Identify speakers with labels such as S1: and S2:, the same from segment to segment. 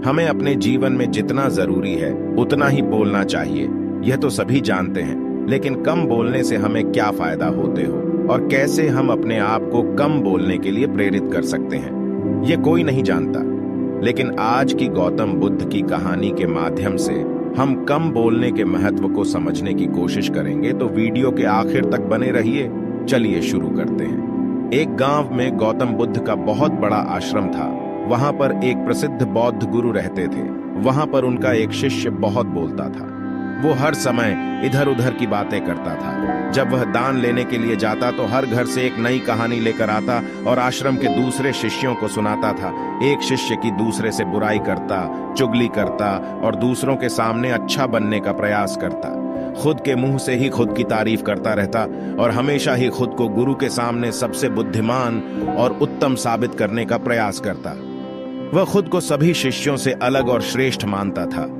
S1: हमें अपने जीवन में जितना जरूरी है उतना ही बोलना चाहिए। यह तो सभी जानते हैं, लेकिन कम बोलने से हमें क्या फायदा होते हो और कैसे हम अपने आप को कम बोलने के लिए प्रेरित कर सकते हैं, यह कोई नहीं जानता। लेकिन आज की गौतम बुद्ध की कहानी के माध्यम से हम कम बोलने के महत्व को समझने की कोशिश करेंगे, तो वीडियो के आखिर तक बने रहिए। चलिए शुरू करते हैं। एक गांव में गौतम बुद्ध का बहुत बड़ा आश्रम था। वहां पर एक प्रसिद्ध बौद्ध गुरु रहते थे। वहां पर उनका एक शिष्य बहुत बोलता था। वो हर समय इधर उधर की बातें करता था। जब वह दान लेने के लिए जाता तो हर घर से एक नई कहानी लेकर आता और आश्रम के दूसरे शिष्यों को सुनाता था। एक शिष्य की दूसरे से बुराई करता, चुगली करता और दूसरों के सामने अच्छा बनने का प्रयास करता। खुद के मुंह से ही खुद की तारीफ करता रहता और हमेशा ही खुद को गुरु के सामने सबसे बुद्धिमान और उत्तम साबित करने का प्रयास करता। वह खुद को सभी शिष्यों से अलग और श्रेष्ठ मानता था।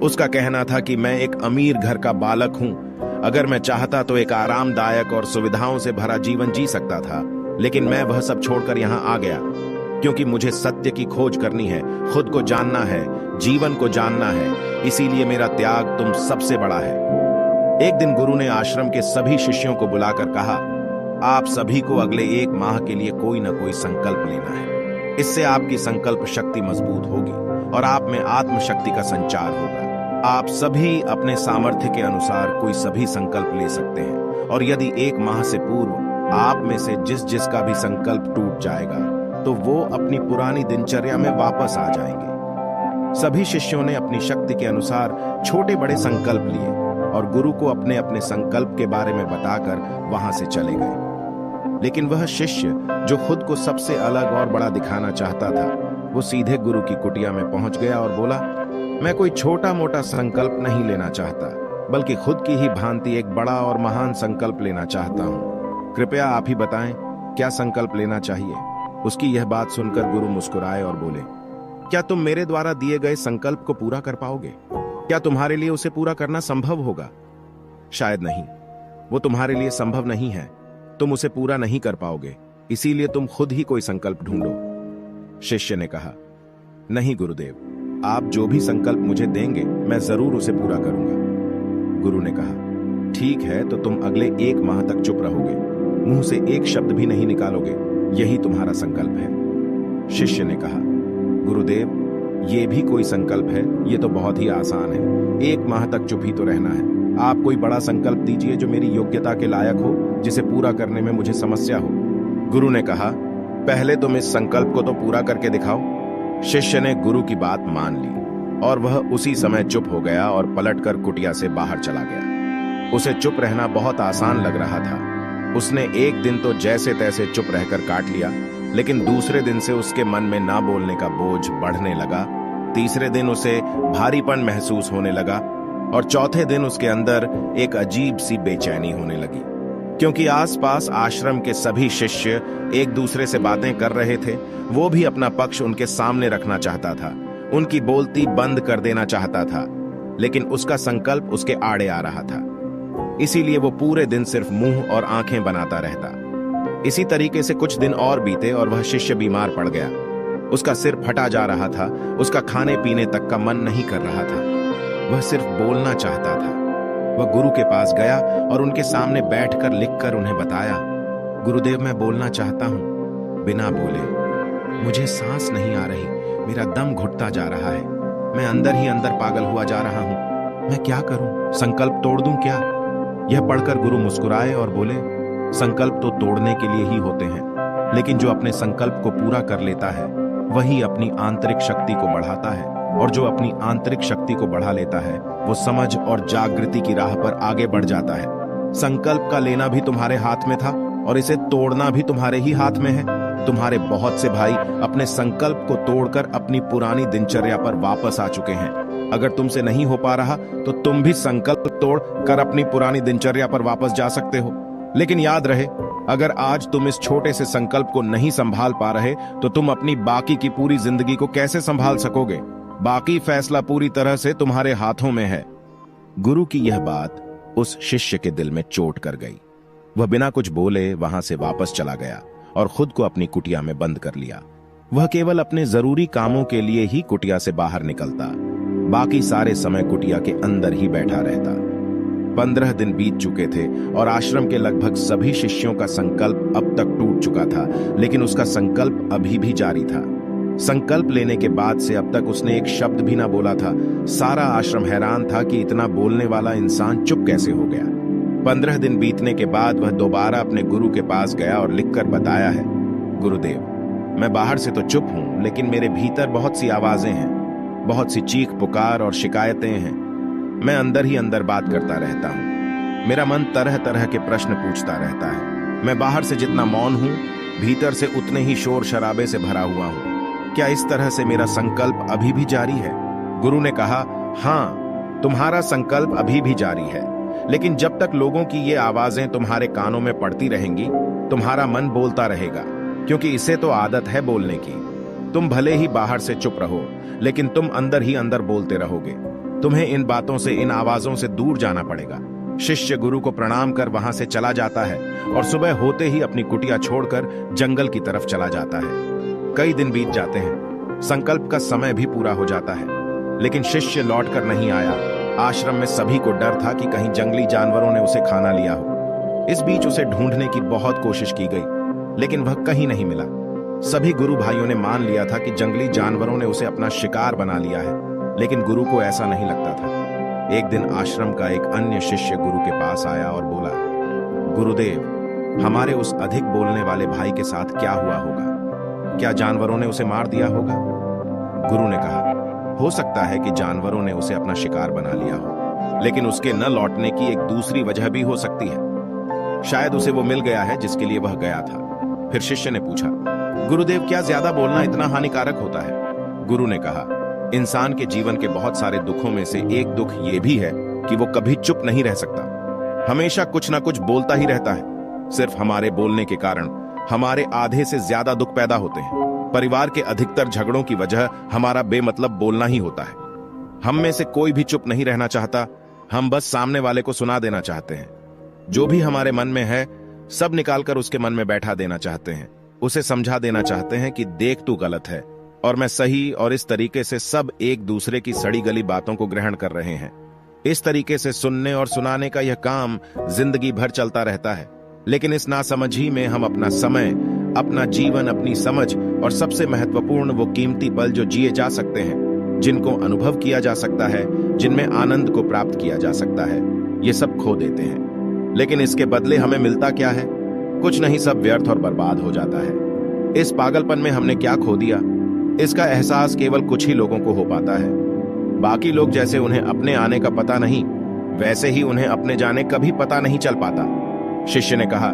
S1: उसका कहना था कि मैं एक अमीर घर का बालक हूं। अगर मैं चाहता तो एक आरामदायक और सुविधाओं से भरा जीवन जी सकता था, लेकिन मैं वह सब छोड़कर यहां आ गया क्योंकि मुझे सत्य की खोज करनी है, खुद को जानना है, जीवन को जानना है। इसीलिए मेरा त्याग तुम सबसे बड़ा है। एक दिन गुरु ने आश्रम के सभी शिष्यों को बुलाकर कहा, आप सभी को अगले 1 माह के लिए कोई ना कोई संकल्प लेना है। इससे आपकी संकल्प शक्ति मजबूत होगी और आप में आत्मशक्ति का संचार होगा। आप सभी अपने सामर्थ्य के अनुसार कोई सभी संकल्प ले सकते हैं और यदि 1 माह से पूर्व आप में से जिसका भी संकल्प टूट जाएगा तो वो अपनी पुरानी दिनचर्या में वापस आ जाएंगे। सभी शिष्यों ने अपनी शक्ति के अनुसार छोटे बड़े संकल्प लिए और गुरु को अपने अपने संकल्प के बारे में बताकर वहां से चले गए। लेकिन वह शिष्य जो खुद को सबसे अलग और बड़ा दिखाना चाहता था, वो सीधे गुरु की कुटिया में पहुंच गया और बोला, मैं कोई छोटा मोटा संकल्प नहीं लेना चाहता, बल्कि खुद की ही भांति एक बड़ा और महान संकल्प लेना चाहता हूं। कृपया आप ही बताएं क्या संकल्प लेना चाहिए। उसकी यह बात सुनकर गुरु मुस्कुराए और बोले, क्या तुम मेरे द्वारा दिए गए संकल्प को पूरा कर पाओगे? क्या तुम्हारे लिए उसे पूरा करना संभव होगा? शायद नहीं। वो तुम्हारे लिए संभव नहीं है। तुम उसे पूरा नहीं कर पाओगे, इसीलिए तुम खुद ही कोई संकल्प ढूंढो। शिष्य ने कहा, नहीं गुरुदेव, आप जो भी संकल्प मुझे देंगे मैं जरूर उसे पूरा करूंगा। गुरु ने कहा, ठीक है, तो तुम अगले 1 माह तक चुप रहोगे, मुंह से एक शब्द भी नहीं निकालोगे, यही तुम्हारा संकल्प है। शिष्य ने कहा, गुरुदेव, ये भी कोई संकल्प है? ये तो बहुत ही आसान है। 1 माह तक चुप ही तो रहना है। आप कोई बड़ा संकल्प दीजिए जो मेरी योग्यता के लायक हो, जिसे पूरा करने में मुझे समस्या हो। गुरु ने कहा, पहले तुम इस संकल्प को तो पूरा करके दिखाओ। शिष्य ने गुरु की बात मान ली और वह उसी समय चुप हो गया और पलटकर कुटिया से बाहर चला गया। उसे चुप रहना बहुत आसान लग रहा था। उसने एक दिन तो जैसे तैसे चुप रहकर काट लिया, लेकिन दूसरे दिन से उसके मन में ना बोलने का बोझ बढ़ने लगा। तीसरे दिन उसे भारीपन महसूस होने लगा और चौथे दिन उसके अंदर एक अजीब सी बेचैनी होने लगी, क्योंकि आसपास आश्रम के सभी शिष्य एक दूसरे से बातें कर रहे थे। वो भी अपना पक्ष उनके सामने रखना चाहता था, उनकी बोलती बंद कर देना चाहता था, लेकिन उसका संकल्प उसके आड़े आ रहा था। इसीलिए वो पूरे दिन सिर्फ मुंह और आंखें बनाता रहता। इसी तरीके से कुछ दिन और बीते और वह शिष्य बीमार पड़ गया। उसका सिर फटा जा रहा था, उसका खाने पीने तक का मन नहीं कर रहा था, वह सिर्फ बोलना चाहता था। वह गुरु के पास गया और उनके सामने बैठकर लिखकर उन्हें बताया, गुरुदेव, मैं बोलना चाहता हूं, बिना बोले। मुझे सांस नहीं आ रही, मेरा दम घुटता जा रहा है, मैं अंदर ही अंदर पागल हुआ जा रहा हूं। मैं क्या करूं? संकल्प तोड़ दूं क्या? यह पढ़कर गुरु मुस्कुराए और बोले, संकल्प तो तोड़ने के लिए ही होते हैं, लेकिन जो अपने संकल्प को पूरा कर लेता है वही अपनी आंतरिक शक्ति को बढ़ाता है, और जो अपनी आंतरिक शक्ति को बढ़ा लेता है वो समझ और जागृति की राह पर आगे बढ़ जाता है। संकल्प का लेना भी तुम्हारे हाथ में था और इसे तोड़ना भी तुम्हारे ही हाथ में है। तुम्हारे बहुत से भाई अपने संकल्प को तोड़कर अपनी पुरानी दिनचर्या पर वापस आ चुके हैं। अगर तुमसे नहीं हो पा रहा तो तुम भी संकल्प तोड़ कर अपनी पुरानी दिनचर्या पर वापस जा सकते हो। लेकिन याद रहे, अगर आज तुम इस छोटे से संकल्प को नहीं संभाल पा रहे तो तुम अपनी बाकी की पूरी जिंदगी को कैसे संभाल सकोगे? बाकी फैसला पूरी तरह से तुम्हारे हाथों में है। गुरु की यह बात उस शिष्य के दिल में चोट कर गई। वह बिना कुछ बोले वहां से वापस चला गया और खुद को अपनी कुटिया में बंद कर लिया। वह केवल अपने जरूरी कामों के लिए ही कुटिया से बाहर निकलता, बाकी सारे समय कुटिया के अंदर ही बैठा रहता। 15 दिन बीत चुके थे और आश्रम के लगभग सभी शिष्यों का संकल्प अब तक टूट चुका था, लेकिन उसका संकल्प अभी भी जारी था। संकल्प लेने के बाद से अब तक उसने एक शब्द भी ना बोला था। सारा आश्रम हैरान था कि इतना बोलने वाला इंसान चुप कैसे हो गया। 15 दिन बीतने के बाद वह दोबारा अपने गुरु के पास गया और लिखकर बताया है, गुरुदेव, मैं बाहर से तो चुप हूं, लेकिन मेरे भीतर बहुत सी आवाजें हैं, बहुत सी चीख पुकार और शिकायतें हैं। मैं अंदर ही अंदर बात करता रहता हूं। मेरा मन तरह तरह के प्रश्न पूछता रहता है। मैं बाहर से जितना मौन हूं, भीतर से उतने ही शोर शराबे से भरा हुआ हूं। क्या इस तरह से मेरा संकल्प अभी भी जारी है? गुरु ने कहा, हां, तुम्हारा संकल्प अभी भी जारी है, लेकिन जब तक लोगों की ये आवाजें तुम्हारे कानों में पड़ती रहेंगी, तुम्हारा मन बोलता रहेगा, क्योंकि इसे तो आदत है बोलने की। तुम भले ही बाहर से चुप रहो, लेकिन तुम अंदर ही अंदर बोलते रहोगे। तुम्हें इन बातों से, इन आवाजों से दूर जाना पड़ेगा। शिष्य गुरु को प्रणाम कर वहां से चला जाता है और सुबह होते ही अपनी कुटिया छोड़कर जंगल की तरफ चला जाता है। कई दिन बीत जाते हैं, संकल्प का समय भी पूरा हो जाता है, लेकिन शिष्य लौट कर नहीं आया। आश्रम में सभी को डर था कि कहीं जंगली जानवरों ने उसे खाना लिया हो। इस बीच उसे ढूंढने की बहुत कोशिश की गई, लेकिन वह कहीं नहीं मिला। सभी गुरु भाइयों ने मान लिया था कि जंगली जानवरों ने उसे अपना शिकार बना लिया है, लेकिन गुरु को ऐसा नहीं लगता था। एक दिन आश्रम का एक अन्य शिष्य गुरु के पास आया और बोला, गुरुदेव, हमारे उस अधिक बोलने वाले भाई के साथ क्या हुआ होगा? क्या जानवरों ने उसे मार दिया होगा? गुरु ने कहा, हो सकता है कि जानवरों ने उसे अपना शिकार बना लिया हो, लेकिन उसके न लौटने की एक दूसरी वजह भी हो सकती है। शायद उसे वो मिल गया है जिसके लिए वह गया था। फिर शिष्य ने पूछा, गुरुदेव, क्या ज्यादा बोलना इतना हानिकारक होता है? गुरु ने कहा, इंसान के जीवन के बहुत सारे दुखों में से एक दुख ये भी है कि वो कभी चुप नहीं रह सकता। हमेशा कुछ ना कुछ बोलता ही रहता है। सिर्फ हमारे बोलने के कारण हमारे आधे से ज्यादा दुख पैदा होते हैं। परिवार के अधिकतर झगड़ों की वजह हमारा बेमतलब बोलना ही होता है। हम में से कोई भी चुप नहीं रहना चाहता। हम बस सामने वाले को सुना देना चाहते हैं। जो भी हमारे मन में है, सब निकालकर उसके मन में बैठा देना चाहते हैं। उसे समझा देना चाहते हैं कि देख, तू गलत है और मैं सही, और इस तरीके से सब एक दूसरे की सड़ी गली बातों को ग्रहण कर रहे हैं। इस तरीके से सुनने और सुनाने का यह काम जिंदगी भर चलता रहता है। लेकिन इस नासमझी में हम अपना समय, अपना जीवन, अपनी समझ और सबसे महत्वपूर्ण वो कीमती पल जो जिए जा सकते हैं, जिनको अनुभव किया जा सकता है, जिनमें आनंद को प्राप्त किया जा सकता है, ये सब खो देते हैं। लेकिन इसके बदले हमें मिलता क्या है? कुछ नहीं, सब व्यर्थ और बर्बाद हो जाता है। इस पागलपन में हमने क्या खो दिया, इसका एहसास केवल कुछ ही लोगों को हो पाता है। बाकी लोग जैसे उन्हें अपने आने का पता नहीं, वैसे ही उन्हें अपने जाने का भी पता नहीं चल पाता। शिष्य ने कहा,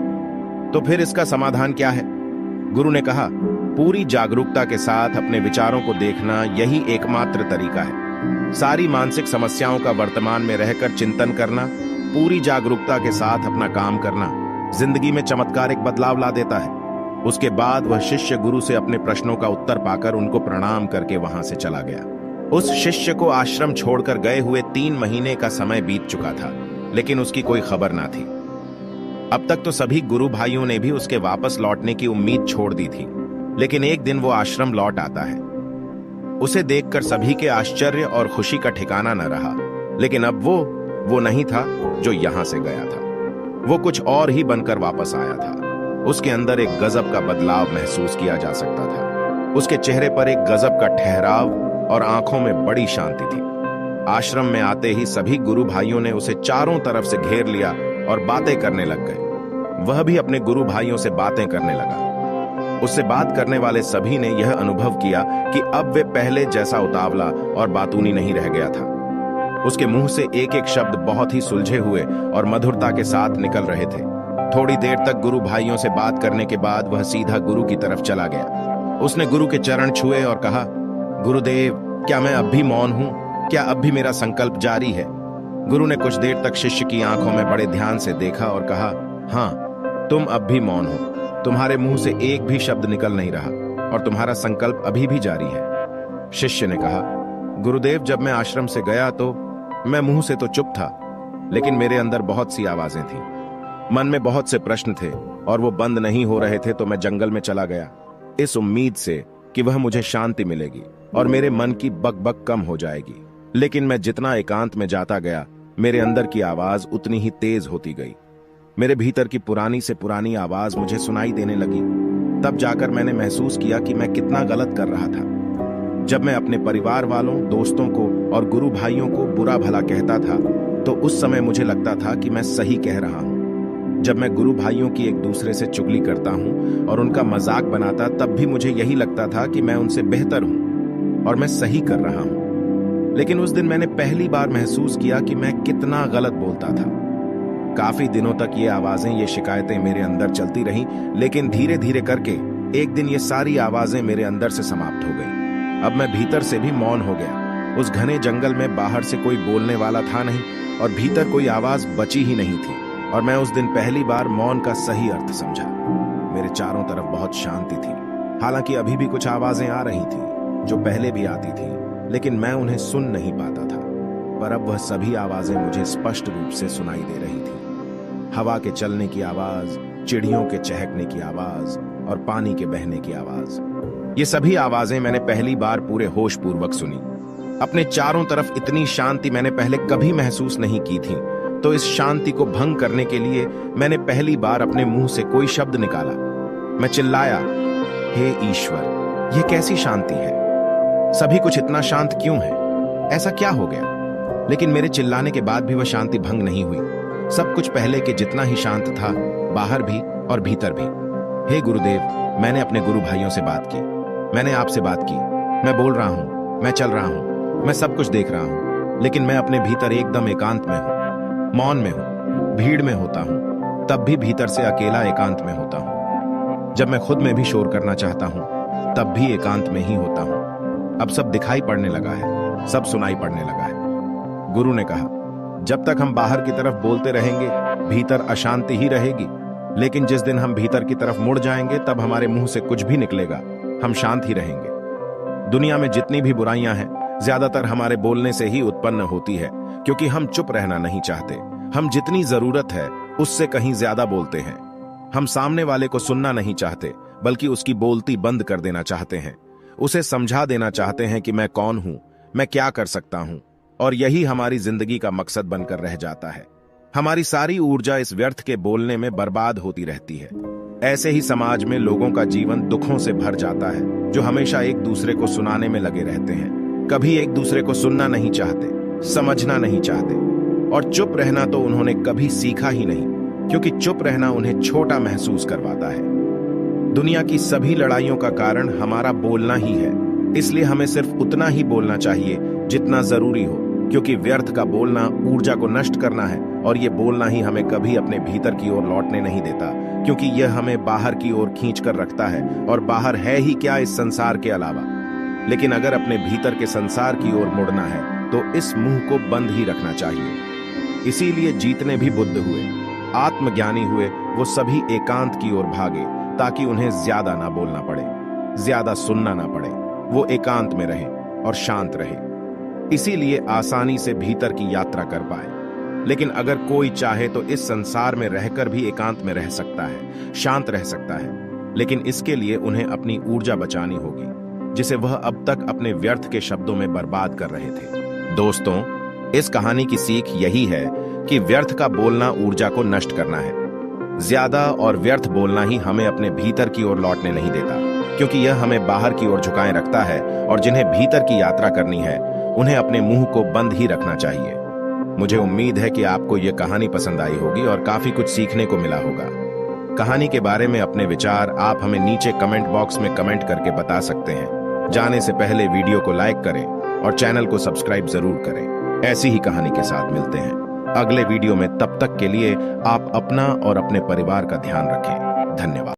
S1: तो फिर इसका समाधान क्या है? गुरु ने कहा, पूरी जागरूकता के साथ अपने विचारों को देखना यही एकमात्र तरीका है। सारी मानसिक समस्याओं का वर्तमान में रहकर चिंतन करना, पूरी जागरूकता के साथ अपना काम करना जिंदगी में चमत्कारिक बदलाव ला देता है। उसके बाद वह शिष्य गुरु से अपने प्रश्नों का उत्तर पाकर उनको प्रणाम करके वहां से चला गया। उस शिष्य को आश्रम छोड़कर गए हुए 3 महीने का समय बीत चुका था, लेकिन उसकी कोई खबर ना थी। अब तक तो सभी गुरु भाइयों ने भी उसके वापस लौटने की उम्मीद छोड़ दी थी, लेकिन एक दिन वो आश्रम लौट आता है। उसे देखकर सभी के आश्चर्य और खुशी का ठिकाना न रहा। लेकिन अब वो नहीं था जो यहां से गया था। वो कुछ और ही बनकर वापस आया था। उसके अंदर एक गजब का बदलाव महसूस किया जा सकता था। उसके चेहरे पर एक गजब का ठहराव और आंखों में बड़ी शांति थी। आश्रम में आते ही सभी गुरु भाइयों ने उसे चारों तरफ से घेर लिया और बातें करने लग गए। वह भी अपने गुरु भाइयों से बातें करने लगा। उससे बात करने वाले सभी ने यह अनुभव किया कि अब वे पहले जैसा उतावला और बातूनी नहीं रह गया था। उसके मुंह से एक एक शब्द बहुत ही सुलझे हुए और मधुरता के साथ निकल रहे थे। थोड़ी देर तक गुरु भाइयों से बात करने के बाद वह सीधा गुरु की तरफ चला गया। उसने गुरु के चरण छुए और कहा, गुरुदेव, क्या मैं अब भी मौन हूं? क्या अब भी मेरा संकल्प जारी है? गुरु ने कुछ देर तक शिष्य की आंखों में बड़े ध्यान से देखा और कहा, हाँ, तुम अब भी मौन हो। तुम्हारे मुंह से एक भी शब्द निकल नहीं रहा और तुम्हारा संकल्प अभी भी जारी है। शिष्य ने कहा, गुरुदेव, जब मैं आश्रम से गया तो मैं मुंह से तो चुप था, लेकिन मेरे अंदर बहुत सी आवाजें थीं। मन में बहुत से प्रश्न थे और वो बंद नहीं हो रहे थे, तो मैं जंगल में चला गया, इस उम्मीद से कि वह मुझे शांति मिलेगी और मेरे मन की बकबक कम हो जाएगी। लेकिन मैं जितना एकांत में जाता गया, मेरे अंदर की आवाज उतनी ही तेज होती गई। मेरे भीतर की पुरानी से पुरानी आवाज मुझे सुनाई देने लगी। तब जाकर मैंने महसूस किया कि मैं कितना गलत कर रहा था। जब मैं अपने परिवार वालों, दोस्तों को और गुरु भाइयों को बुरा भला कहता था, तो उस समय मुझे लगता था कि मैं सही कह रहा हूं। जब मैं गुरु भाइयों की एक दूसरे से चुगली करता हूं और उनका मजाक बनाता, तब भी मुझे यही लगता था कि मैं उनसे बेहतर हूं और मैं सही कर रहा हूं। लेकिन उस दिन मैंने पहली बार महसूस किया कि मैं कितना गलत बोलता था। काफी दिनों तक ये आवाजें, ये शिकायतें मेरे अंदर चलती रहीं, लेकिन धीरे धीरे करके एक दिन ये सारी आवाजें मेरे अंदर से समाप्त हो गई। अब मैं भीतर से भी मौन हो गया। उस घने जंगल में बाहर से कोई बोलने वाला था नहीं और भीतर कोई आवाज बची ही नहीं थी। और मैं उस दिन पहली बार मौन का सही अर्थ समझा। मेरे चारों तरफ बहुत शांति थी। हालांकि अभी भी कुछ आवाजें आ रही थी जो पहले भी आती थी, लेकिन मैं उन्हें सुन नहीं पाता था। पर अब वह सभी आवाजें मुझे स्पष्ट रूप से सुनाई दे रही थी। हवा के चलने की आवाज, चिड़ियों के चहकने की आवाज और पानी के बहने की आवाज, ये सभी आवाजें मैंने पहली बार पूरे होश पूर्वक सुनी। अपने चारों तरफ इतनी शांति मैंने पहले कभी महसूस नहीं की थी। तो इस शांति को भंग करने के लिए मैंने पहली बार अपने मुंह से कोई शब्द निकाला। मैं चिल्लाया, हे ईश्वर, यह कैसी शांति है? सभी कुछ इतना शांत क्यों है? ऐसा क्या हो गया? लेकिन मेरे चिल्लाने के बाद भी वह शांति भंग नहीं हुई। सब कुछ पहले के जितना ही शांत था, बाहर भी और भीतर भी। हे गुरुदेव, मैंने अपने गुरु भाइयों से बात की, मैंने आपसे बात की। मैं बोल रहा हूं, मैं चल रहा हूं, मैं सब कुछ देख रहा हूं, लेकिन मैं अपने भीतर एकदम एकांत में हूं, मौन में हूं, भीड़ में होता हूं, तब भी भीतर से अकेला एकांत में होता हूं। जब मैं खुद में भी शोर करना चाहता हूं, तब भी एकांत में ही होता हूं। अब सब दिखाई पड़ने लगा है, सब सुनाई पड़ने लगा है। गुरु ने कहा, जब तक हम बाहर की तरफ बोलते रहेंगे, भीतर अशांति ही रहेगी। लेकिन जिस दिन हम भीतर की तरफ मुड़ जाएंगे, तब हमारे मुंह से कुछ भी निकलेगा, हम शांत ही रहेंगे। दुनिया में जितनी भी बुराइयां हैं, ज्यादातर हमारे बोलने से ही उत्पन्न होती है, क्योंकि हम चुप रहना नहीं चाहते। हम जितनी जरूरत है उससे कहीं ज्यादा बोलते हैं। हम सामने वाले को सुनना नहीं चाहते, बल्कि उसकी बोलती बंद कर देना चाहते हैं। उसे समझा देना चाहते हैं कि मैं कौन हूं, मैं क्या कर सकता हूं, और यही हमारी जिंदगी का मकसद बनकर रह जाता है। हमारी सारी ऊर्जा इस व्यर्थ के बोलने में बर्बाद होती रहती है। ऐसे ही समाज में लोगों का जीवन दुखों से भर जाता है, जो हमेशा एक दूसरे को सुनाने में लगे रहते हैं। कभी एक दूसरे को सुनना नहीं चाहते, समझना नहीं चाहते, और चुप रहना तो उन्होंने कभी सीखा ही नहीं, क्योंकि चुप रहना उन्हें छोटा महसूस करवाता है। दुनिया की सभी लड़ाइयों का कारण हमारा बोलना ही है, इसलिए हमें सिर्फ उतना ही बोलना चाहिए जितना जरूरी हो, क्योंकि व्यर्थ का बोलना ऊर्जा को नष्ट करना है, और ये बोलना ही हमें कभी अपने भीतर की ओर लौटने नहीं देता, क्योंकि यह हमें बाहर की ओर खींच कर रखता है, और बाहर है ही क्या इस संसार के अलावा। लेकिन अगर अपने भीतर के संसार की ओर मुड़ना है, तो इस मुंह को बंद ही रखना चाहिए। इसीलिए जितने भी बुद्ध हुए, आत्मज्ञानी हुए, वो सभी एकांत की ओर भागे, ताकि उन्हें ज्यादा ना बोलना पड़े, ज्यादा सुनना ना पड़े। वो एकांत में रहे और शांत रहे, इसीलिए आसानी से भीतर की यात्रा कर पाए। लेकिन अगर कोई चाहे तो इस संसार में रहकर भी एकांत में रह सकता है, शांत रह सकता है, लेकिन इसके लिए उन्हें अपनी ऊर्जा बचानी होगी, जिसे वह अब तक अपने व्यर्थ के शब्दों में बर्बाद कर रहे थे। दोस्तों, इस कहानी की सीख यही है कि व्यर्थ का बोलना ऊर्जा को नष्ट करना है। ज्यादा और व्यर्थ बोलना ही हमें अपने भीतर की ओर लौटने नहीं देता, क्योंकि यह हमें बाहर की ओर झुकाए रखता है, और जिन्हें भीतर की यात्रा करनी है, उन्हें अपने मुंह को बंद ही रखना चाहिए। मुझे उम्मीद है कि आपको यह कहानी पसंद आई होगी और काफी कुछ सीखने को मिला होगा। कहानी के बारे में अपने विचार आप हमें नीचे कमेंट बॉक्स में कमेंट करके बता सकते हैं। जाने से पहले वीडियो को लाइक करें और चैनल को सब्सक्राइब जरूर करें। ऐसी ही कहानी के साथ मिलते हैं अगले वीडियो में। तब तक के लिए आप अपना और अपने परिवार का ध्यान रखें। धन्यवाद।